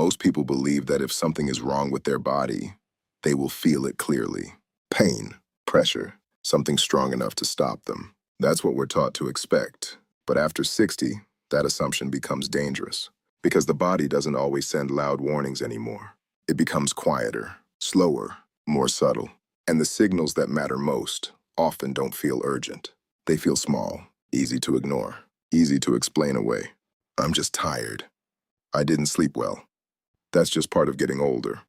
Most people believe that if something is wrong with their body, they will feel it clearly. Pain, pressure, something strong enough to stop them. That's what we're taught to expect. But after 60, that assumption becomes dangerous because the body doesn't always send loud warnings anymore. It becomes quieter, slower, more subtle. And the signals that matter most often don't feel urgent. They feel small, easy to ignore, easy to explain away. I'm just tired. I didn't sleep well. That's just part of getting older.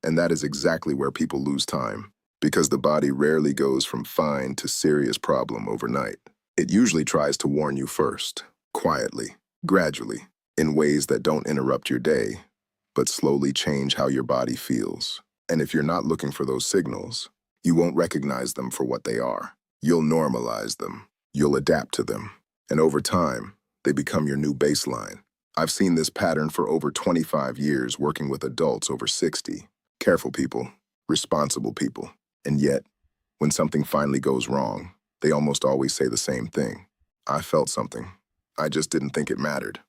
And that is exactly where people lose time, because the body rarely goes from fine to serious problem overnight. It usually tries to warn you first, quietly, gradually, in ways that don't interrupt your day, but slowly change how your body feels. And if you're not looking for those signals, you won't recognize them for what they are. You'll normalize them. You'll adapt to them. And over time, they become your new baseline. I've seen this pattern for over 25 years working with adults over 60. Careful people, responsible people. And yet, when something finally goes wrong, they almost always say the same thing. I felt something. I just didn't think it mattered.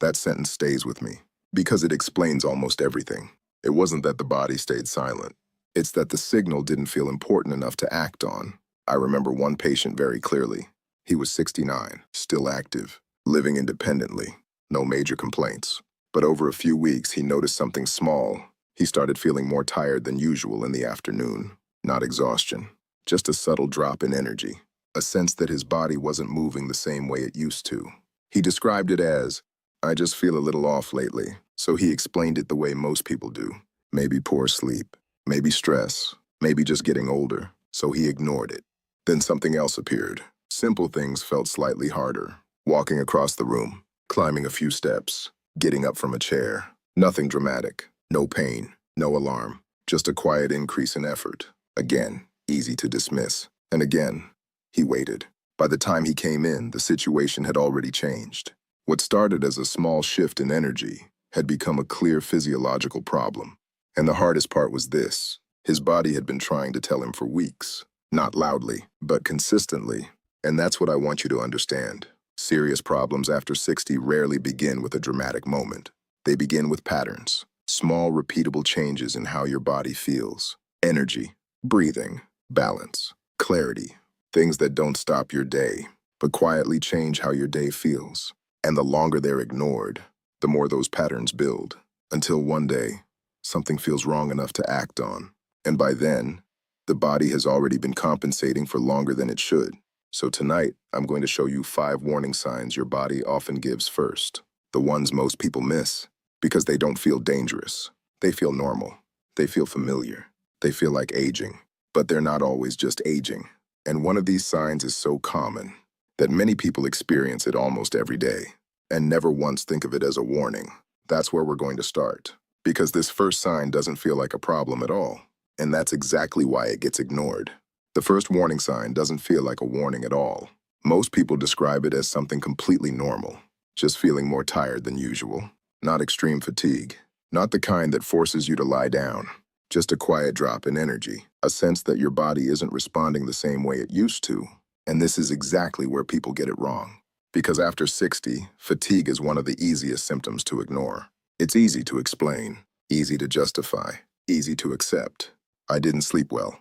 That sentence stays with me because it explains almost everything. It wasn't that the body stayed silent. It's that the signal didn't feel important enough to act on. I remember one patient very clearly. He was 69, still active, living independently, no major complaints. But over a few weeks, he noticed something small. He started feeling more tired than usual in the afternoon. Not exhaustion, just a subtle drop in energy, a sense that his body wasn't moving the same way it used to. He described it as, I just feel a little off lately. So he explained it the way most people do. Maybe poor sleep, maybe stress, maybe just getting older. So he ignored it. Then something else appeared. Simple things felt slightly harder. Walking across the room, climbing a few steps, getting up from a chair. Nothing dramatic, no pain, no alarm, just a quiet increase in effort. Again, easy to dismiss. And again, he waited. By the time he came in, the situation had already changed. What started as a small shift in energy had become a clear physiological problem. And the hardest part was this. His body had been trying to tell him for weeks. Not loudly, but consistently. And that's what I want you to understand. Serious problems after 60 rarely begin with a dramatic moment. They begin with patterns, small repeatable changes in how your body feels. Energy, breathing, balance, clarity. Things that don't stop your day, but quietly change how your day feels. And the longer they're ignored, the more those patterns build. Until one day, something feels wrong enough to act on. And by then, the body has already been compensating for longer than it should. So tonight, I'm going to show you 5 warning signs your body often gives first. The ones most people miss, because they don't feel dangerous. They feel normal. They feel familiar. They feel like aging. But they're not always just aging. And one of these signs is so common that many people experience it almost every day and never once think of it as a warning. That's where we're going to start. Because this first sign doesn't feel like a problem at all. And that's exactly why it gets ignored. The first warning sign doesn't feel like a warning at all. Most people describe it as something completely normal, just feeling more tired than usual. Not extreme fatigue, not the kind that forces you to lie down, just a quiet drop in energy, a sense that your body isn't responding the same way it used to. And this is exactly where people get it wrong. Because after 60, fatigue is one of the easiest symptoms to ignore. It's easy to explain, easy to justify, easy to accept. I didn't sleep well.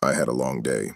I had a long day.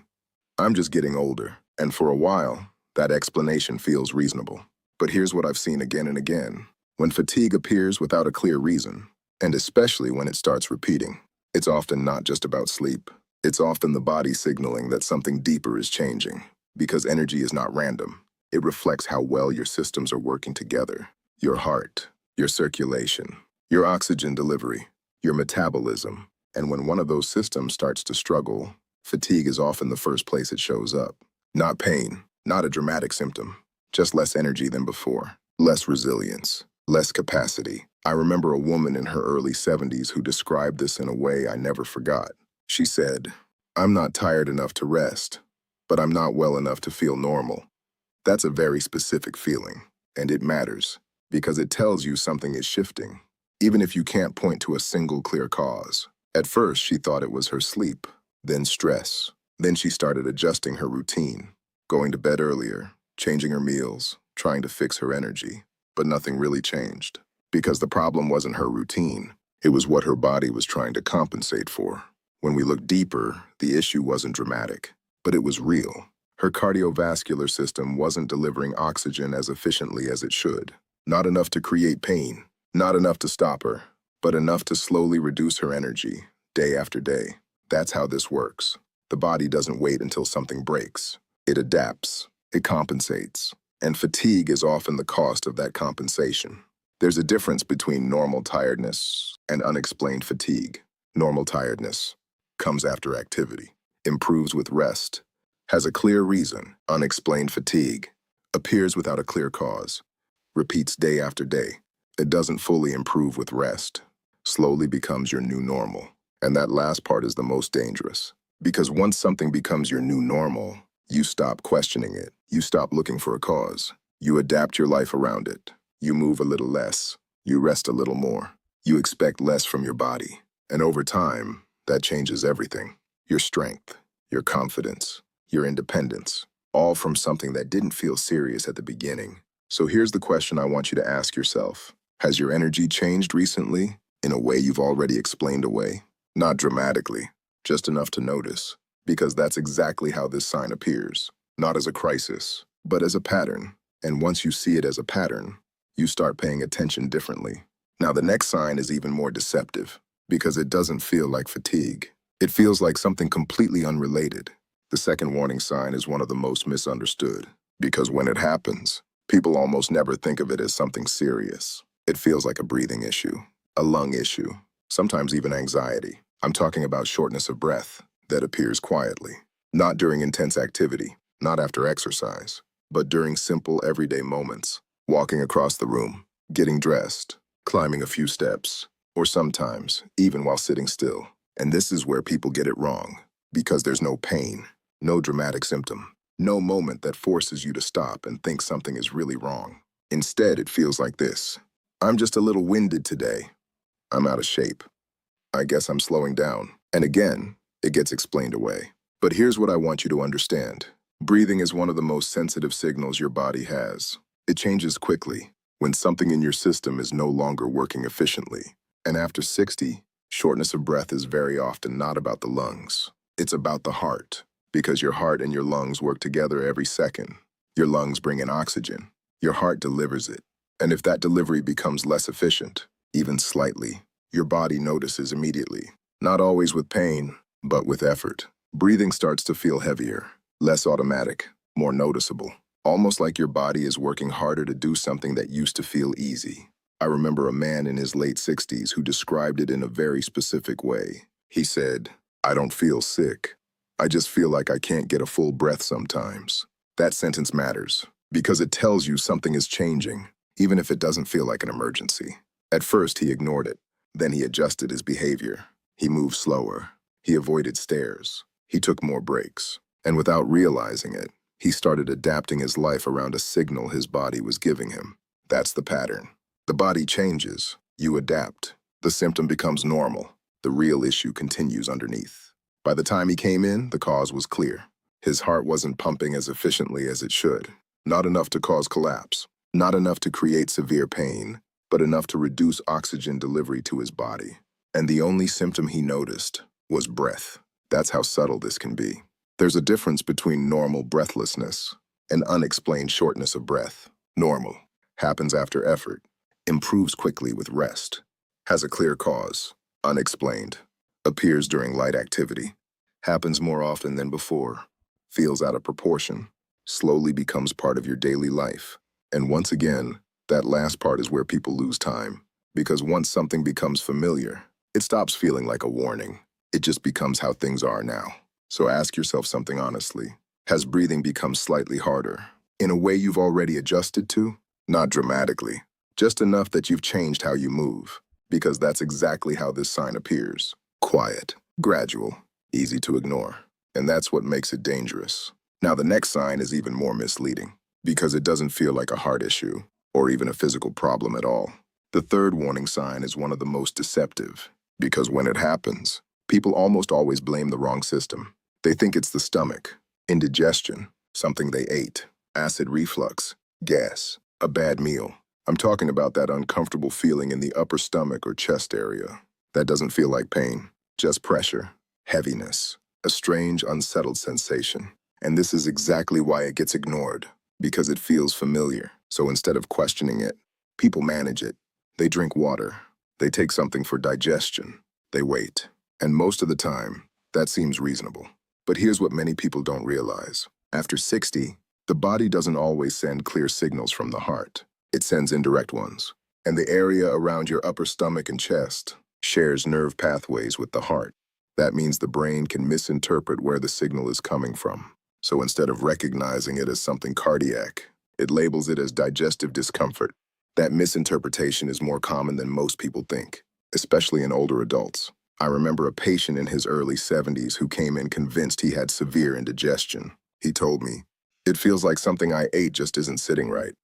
I'm just getting older, and for a while, that explanation feels reasonable. But here's what I've seen again and again. When fatigue appears without a clear reason, and especially when it starts repeating, it's often not just about sleep. It's often the body signaling that something deeper is changing, because energy is not random. It reflects how well your systems are working together. Your heart, your circulation, your oxygen delivery, your metabolism. And when one of those systems starts to struggle, fatigue is often the first place it shows up. Not pain, not a dramatic symptom, just less energy than before, less resilience, less capacity. I remember a woman in her early 70s who described this in a way I never forgot. She said, I'm not tired enough to rest, but I'm not well enough to feel normal. That's a very specific feeling, and it matters, because it tells you something is shifting, even if you can't point to a single clear cause. At first, she thought it was her sleep, then stress. Then she started adjusting her routine, going to bed earlier, changing her meals, trying to fix her energy. But nothing really changed. because the problem wasn't her routine. It was what her body was trying to compensate for. When we looked deeper, the issue wasn't dramatic, but it was real. Her cardiovascular system wasn't delivering oxygen as efficiently as it should. Not enough to create pain, not enough to stop her, but enough to slowly reduce her energy, day after day. That's how this works. The body doesn't wait until something breaks. It adapts, it compensates, and fatigue is often the cost of that compensation. There's a difference between normal tiredness and unexplained fatigue. Normal tiredness comes after activity, improves with rest, has a clear reason. Unexplained fatigue appears without a clear cause, repeats day after day. It doesn't fully improve with rest, slowly becomes your new normal. And that last part is the most dangerous. Because once something becomes your new normal, you stop questioning it. You stop looking for a cause. You adapt your life around it. You move a little less. You rest a little more. You expect less from your body. And over time, that changes everything. Your strength, your confidence, your independence, all from something that didn't feel serious at the beginning. So here's the question I want you to ask yourself. Has your energy changed recently in a way you've already explained away? Not dramatically, just enough to notice, because that's exactly how this sign appears. Not as a crisis, but as a pattern. And once you see it as a pattern, you start paying attention differently. Now, the next sign is even more deceptive, because it doesn't feel like fatigue. It feels like something completely unrelated. The second warning sign is one of the most misunderstood, because when it happens, people almost never think of it as something serious. It feels like a breathing issue, a lung issue, sometimes even anxiety. I'm talking about shortness of breath that appears quietly, not during intense activity, not after exercise, but during simple everyday moments, walking across the room, getting dressed, climbing a few steps, or sometimes even while sitting still. And this is where people get it wrong, because there's no pain, no dramatic symptom, no moment that forces you to stop and think something is really wrong. Instead, it feels like this. I'm just a little winded today. I'm out of shape. I guess I'm slowing down. And again, it gets explained away. But here's what I want you to understand. Breathing is one of the most sensitive signals your body has. It changes quickly when something in your system is no longer working efficiently. And after 60, shortness of breath is very often not about the lungs. It's about the heart, because your heart and your lungs work together every second. Your lungs bring in oxygen. Your heart delivers it. And if that delivery becomes less efficient, even slightly, your body notices immediately. Not always with pain, but with effort. Breathing starts to feel heavier, less automatic, more noticeable. Almost like your body is working harder to do something that used to feel easy. I remember a man in his late 60s who described it in a very specific way. He said, "I don't feel sick. I just feel like I can't get a full breath sometimes." That sentence matters, because it tells you something is changing, even if it doesn't feel like an emergency. At first, he ignored it. Then he adjusted his behavior. He moved slower. He avoided stairs. He took more breaks. And without realizing it, he started adapting his life around a signal his body was giving him. That's the pattern. The body changes. You adapt. The symptom becomes normal. The real issue continues underneath. By the time he came in, the cause was clear. His heart wasn't pumping as efficiently as it should. Not enough to cause collapse. Not enough to create severe pain, but enough to reduce oxygen delivery to his body. And the only symptom he noticed was breath. That's how subtle this can be. There's a difference between normal breathlessness and unexplained shortness of breath. Normal happens after effort, improves quickly with rest, has a clear cause. Unexplained appears during light activity, happens more often than before, feels out of proportion, slowly becomes part of your daily life. And once again, that last part is where people lose time, because once something becomes familiar, it stops feeling like a warning. It just becomes how things are now. So ask yourself something honestly. Has breathing become slightly harder, in a way you've already adjusted to? Not dramatically, just enough that you've changed how you move, because that's exactly how this sign appears. Quiet, gradual, easy to ignore. And that's what makes it dangerous. Now, the next sign is even more misleading, because it doesn't feel like a heart issue or even a physical problem at all. The third warning sign is one of the most deceptive, because when it happens, people almost always blame the wrong system. They think it's the stomach, indigestion, something they ate, acid reflux, gas, a bad meal. I'm talking about that uncomfortable feeling in the upper stomach or chest area. That doesn't feel like pain, just pressure, heaviness, a strange, unsettled sensation. And this is exactly why it gets ignored, because it feels familiar. So instead of questioning it, people manage it. They drink water. They take something for digestion. They wait. And most of the time, that seems reasonable. But here's what many people don't realize. After 60, the body doesn't always send clear signals from the heart. It sends indirect ones. And the area around your upper stomach and chest shares nerve pathways with the heart. That means the brain can misinterpret where the signal is coming from. So instead of recognizing it as something cardiac, it labels it as digestive discomfort. That misinterpretation is more common than most people think, especially in older adults. I remember a patient in his early 70s who came in convinced he had severe indigestion. He told me, "It feels like something I ate just isn't sitting right."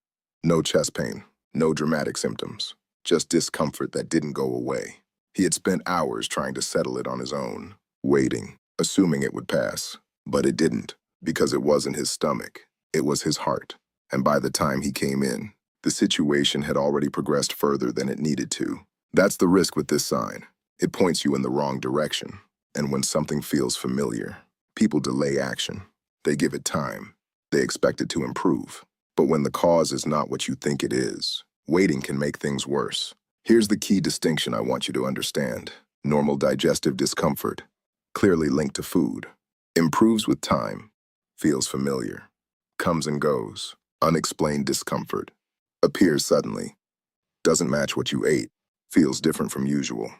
No chest pain, no dramatic symptoms, just discomfort that didn't go away. He had spent hours trying to settle it on his own, waiting, assuming it would pass. But it didn't, because it wasn't his stomach, it was his heart. And by the time he came in, the situation had already progressed further than it needed to. That's the risk with this sign. It points you in the wrong direction. And when something feels familiar, people delay action. They give it time. They expect it to improve. But when the cause is not what you think it is, waiting can make things worse. Here's the key distinction I want you to understand. Normal digestive discomfort, clearly linked to food, improves with time, feels familiar, comes and goes. Unexplained discomfort, appears suddenly, doesn't match what you ate, feels different from usual,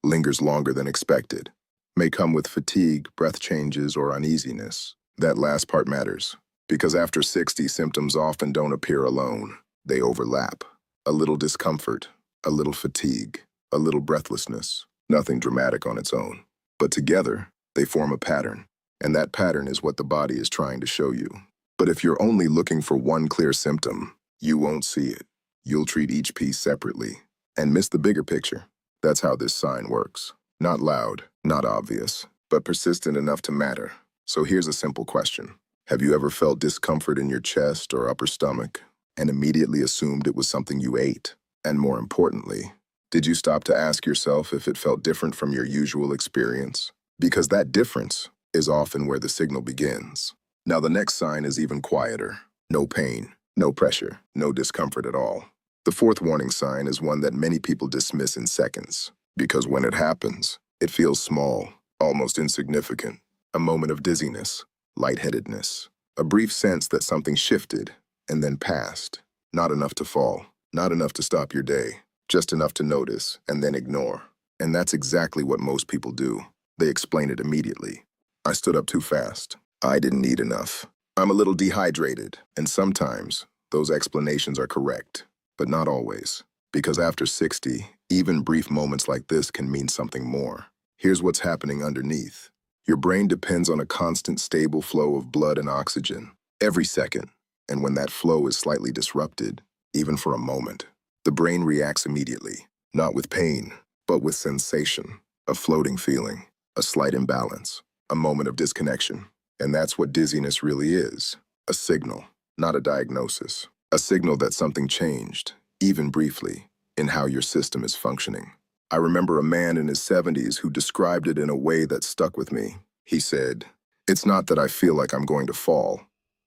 lingers longer than expected, may come with fatigue, breath changes, or uneasiness. That last part matters, because after 60, symptoms often don't appear alone. They overlap. A little discomfort, a little fatigue, a little breathlessness, nothing dramatic on its own. But together, they form a pattern, and that pattern is what the body is trying to show you. But if you're only looking for one clear symptom, you won't see it. You'll treat each piece separately and miss the bigger picture. That's how this sign works. Not loud, not obvious, but persistent enough to matter. So here's a simple question. Have you ever felt discomfort in your chest or upper stomach and immediately assumed it was something you ate? And more importantly, did you stop to ask yourself if it felt different from your usual experience? Because that difference is often where the signal begins. Now the next sign is even quieter. No pain, no pressure, no discomfort at all. The fourth warning sign is one that many people dismiss in seconds, because when it happens, it feels small, almost insignificant. A moment of dizziness, lightheadedness, a brief sense that something shifted and then passed. Not enough to fall, not enough to stop your day, just enough to notice and then ignore. And that's exactly what most people do. They explain it immediately. I stood up too fast. I didn't eat enough. I'm a little dehydrated. And sometimes those explanations are correct, but not always. Because after 60, even brief moments like this can mean something more. Here's what's happening underneath. Your brain depends on a constant, stable flow of blood and oxygen every second. And when that flow is slightly disrupted, even for a moment, the brain reacts immediately, not with pain, but with sensation, a floating feeling, a slight imbalance, a moment of disconnection. And that's what dizziness really is, a signal, not a diagnosis. A signal that something changed, even briefly, in how your system is functioning. I remember a man in his 70s who described it in a way that stuck with me. He said, "It's not that I feel like I'm going to fall.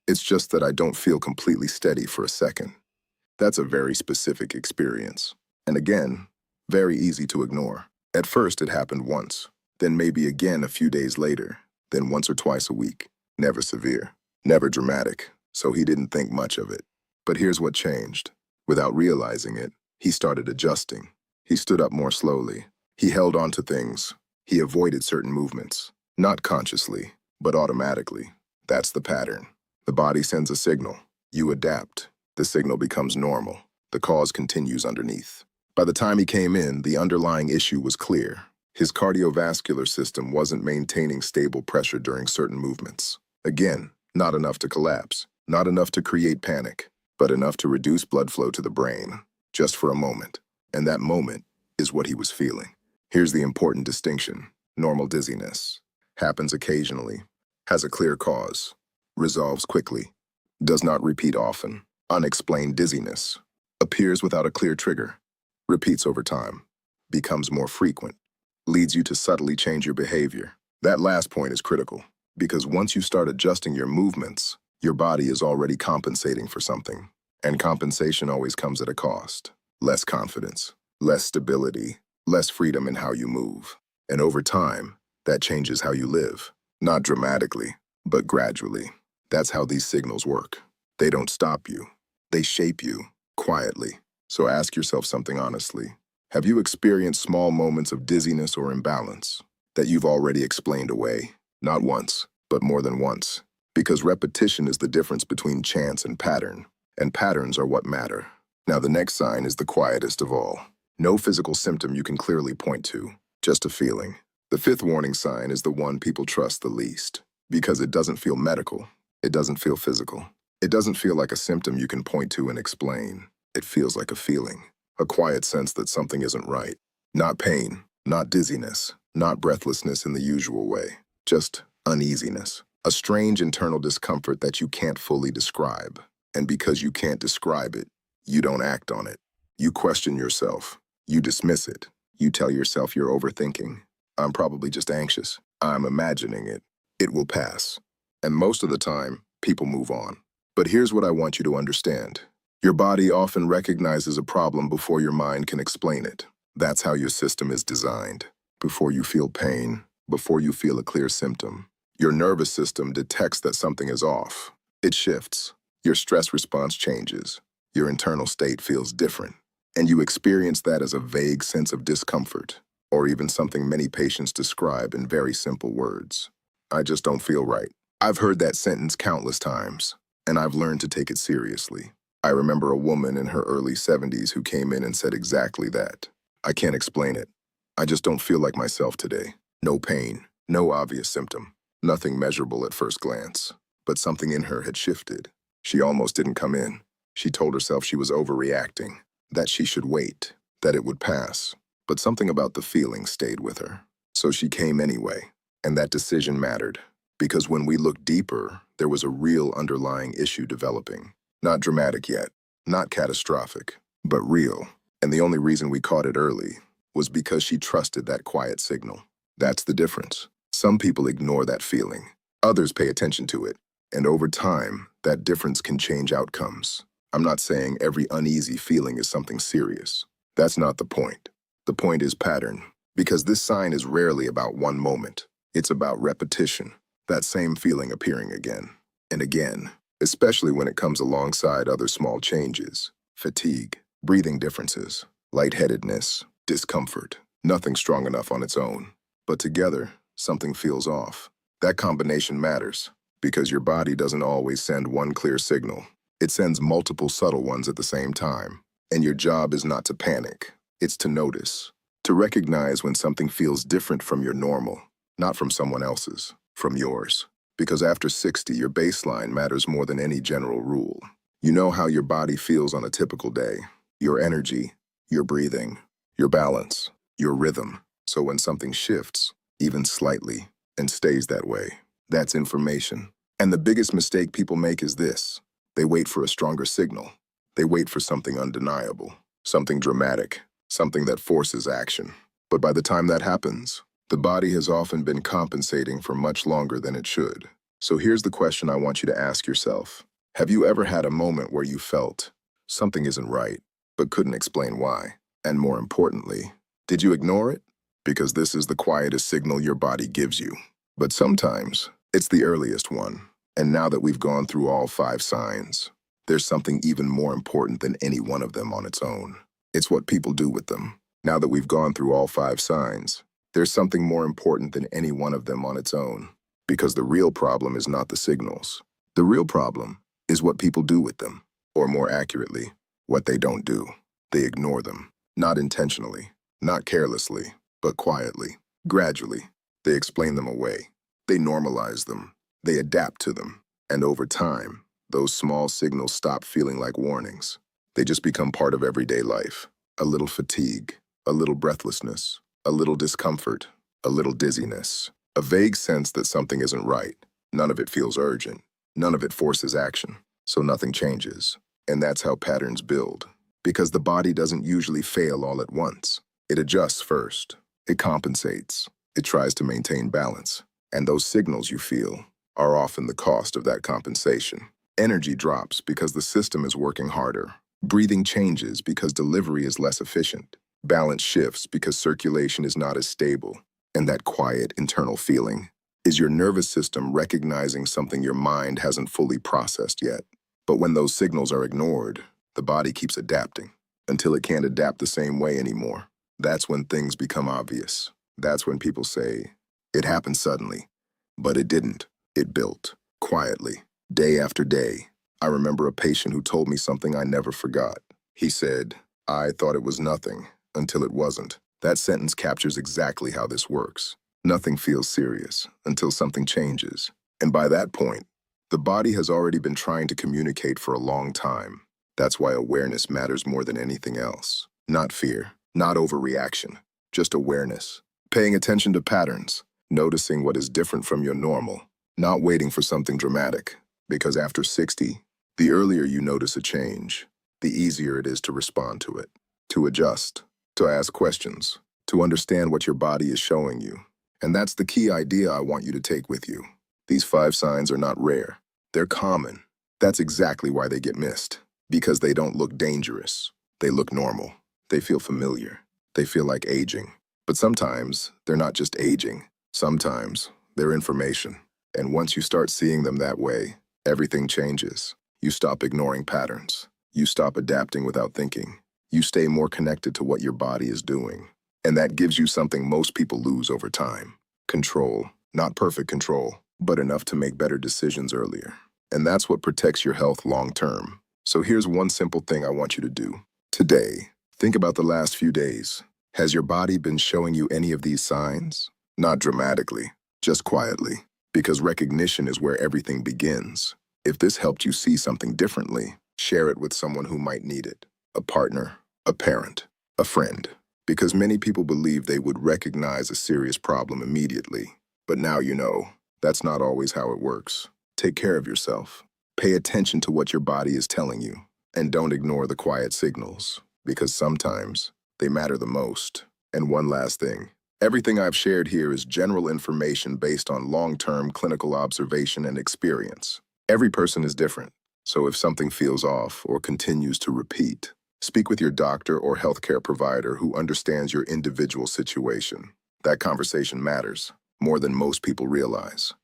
It's just that I don't feel completely steady for a second." That's a very specific experience. And again, very easy to ignore. At first, it happened once, then maybe again a few days later, then once or twice a week. Never severe, never dramatic, so he didn't think much of it. But here's what changed. Without realizing it, he started adjusting. He stood up more slowly. He held on to things. He avoided certain movements. Not consciously, but automatically. That's the pattern. The body sends a signal. You adapt. The signal becomes normal. The cause continues underneath. By the time he came in, the underlying issue was clear. His cardiovascular system wasn't maintaining stable pressure during certain movements. Again, not enough to collapse, not enough to create panic, but enough to reduce blood flow to the brain, just for a moment. And that moment is what he was feeling. Here's the important distinction. Normal dizziness happens occasionally, has a clear cause, resolves quickly, does not repeat often. Unexplained dizziness appears without a clear trigger, repeats over time, becomes more frequent, leads you to subtly change your behavior. That last point is critical, because once you start adjusting your movements, your body is already compensating for something. And compensation always comes at a cost. Less confidence, less stability, less freedom in how you move. And over time, that changes how you live. Not dramatically, but gradually. That's how these signals work. They don't stop you. They shape you, quietly. So ask yourself something honestly. Have you experienced small moments of dizziness or imbalance that you've already explained away? Not once, but more than once. Because repetition is the difference between chance and patterns are what matter. Now the next sign is the quietest of all. No physical symptom you can clearly point to, just a feeling. The fifth warning sign is the one people trust the least, because it doesn't feel medical, it doesn't feel physical. It doesn't feel like a symptom you can point to and explain. It feels like a feeling, a quiet sense that something isn't right. Not pain, not dizziness, not breathlessness in the usual way, just uneasiness. A strange internal discomfort that you can't fully describe. And because you can't describe it, you don't act on it. You question yourself. You dismiss it. You tell yourself you're overthinking. I'm probably just anxious. I'm imagining it. It will pass. And most of the time, people move on. But here's what I want you to understand. Your body often recognizes a problem before your mind can explain it. That's how your system is designed. Before you feel pain, before you feel a clear symptom, your nervous system detects that something is off. It shifts. Your stress response changes. Your internal state feels different. And you experience that as a vague sense of discomfort, or even something many patients describe in very simple words. I just don't feel right. I've heard that sentence countless times, and I've learned to take it seriously. I remember a woman in her early 70s who came in and said exactly that. I can't explain it. I just don't feel like myself today. No pain, no obvious symptom, nothing measurable at first glance. But something in her had shifted. She almost didn't come in. She told herself she was overreacting, that she should wait, that it would pass. But something about the feeling stayed with her. So she came anyway, and that decision mattered. Because when we looked deeper, there was a real underlying issue developing. Not dramatic yet, not catastrophic, but real. And the only reason we caught it early was because she trusted that quiet signal. That's the difference. Some people ignore that feeling. Others pay attention to it. And over time, that difference can change outcomes. I'm not saying every uneasy feeling is something serious. That's not the point. The point is pattern. Because this sign is rarely about one moment. It's about repetition. That same feeling appearing again and again, especially when it comes alongside other small changes. Fatigue, breathing differences, lightheadedness, discomfort. Nothing strong enough on its own. But together, something feels off. That combination matters because your body doesn't always send one clear signal. It sends multiple subtle ones at the same time. And your job is not to panic. It's to notice, to recognize when something feels different from your normal, not from someone else's, from yours. Because after 60, your baseline matters more than any general rule. You know how your body feels on a typical day, your energy, your breathing, your balance, your rhythm. So when something shifts, even slightly, and stays that way, that's information. And the biggest mistake people make is this. They wait for a stronger signal. They wait for something undeniable, something dramatic, something that forces action. But by the time that happens, the body has often been compensating for much longer than it should. So here's the question I want you to ask yourself. Have you ever had a moment where you felt something isn't right, but couldn't explain why? And more importantly, did you ignore it? Because this is the quietest signal your body gives you. But sometimes, it's the earliest one. And now that we've gone through all 5 signs, there's something even more important than any one of them on its own. It's what people do with them. Now that we've gone through all 5 signs, there's something more important than any one of them on its own. Because the real problem is not the signals. The real problem is what people do with them. Or more accurately, what they don't do. They ignore them. Not intentionally, not carelessly, but quietly, gradually. They explain them away. They normalize them. They adapt to them. And over time, those small signals stop feeling like warnings. They just become part of everyday life. A little fatigue, a little breathlessness, a little discomfort, a little dizziness, a vague sense that something isn't right. None of it feels urgent. None of it forces action. So nothing changes. And that's how patterns build. Because the body doesn't usually fail all at once. It adjusts first. It compensates. It tries to maintain balance. And those signals you feel are often the cost of that compensation. Energy drops because the system is working harder. Breathing changes because delivery is less efficient. Balance shifts because circulation is not as stable. And that quiet internal feeling is your nervous system recognizing something your mind hasn't fully processed yet. But when those signals are ignored, the body keeps adapting until it can't adapt the same way anymore. That's when things become obvious. That's when people say, it happened suddenly. But it didn't. It built, quietly, day after day. I remember a patient who told me something I never forgot. He said, I thought it was nothing until it wasn't. That sentence captures exactly how this works. Nothing feels serious until something changes. And by that point, the body has already been trying to communicate for a long time. That's why awareness matters more than anything else. Not fear, not overreaction, just awareness. Paying attention to patterns, noticing what is different from your normal, not waiting for something dramatic. Because after 60, the earlier you notice a change, the easier it is to respond to it, to adjust, to ask questions, to understand what your body is showing you. And that's the key idea I want you to take with you. These 5 signs are not rare. They're common. That's exactly why they get missed. Because they don't look dangerous. They look normal. They feel familiar. They feel like aging. But sometimes they're not just aging. Sometimes they're information. And once you start seeing them that way, everything changes. You stop ignoring patterns. You stop adapting without thinking. You stay more connected to what your body is doing. And that gives you something most people lose over time. Control. Not perfect control, but enough to make better decisions earlier. And that's what protects your health long term. So here's one simple thing I want you to do. Today, think about the last few days. Has your body been showing you any of these signs? Not dramatically, just quietly. Because recognition is where everything begins. If this helped you see something differently, share it with someone who might need it. A partner, a parent, a friend. Because many people believe they would recognize a serious problem immediately. But now you know, that's not always how it works. Take care of yourself. Pay attention to what your body is telling you. And don't ignore the quiet signals. Because sometimes they matter the most. And one last thing. Everything I've shared here is general information based on long-term clinical observation and experience. Every person is different. So if something feels off or continues to repeat, speak with your doctor or healthcare provider who understands your individual situation. That conversation matters more than most people realize.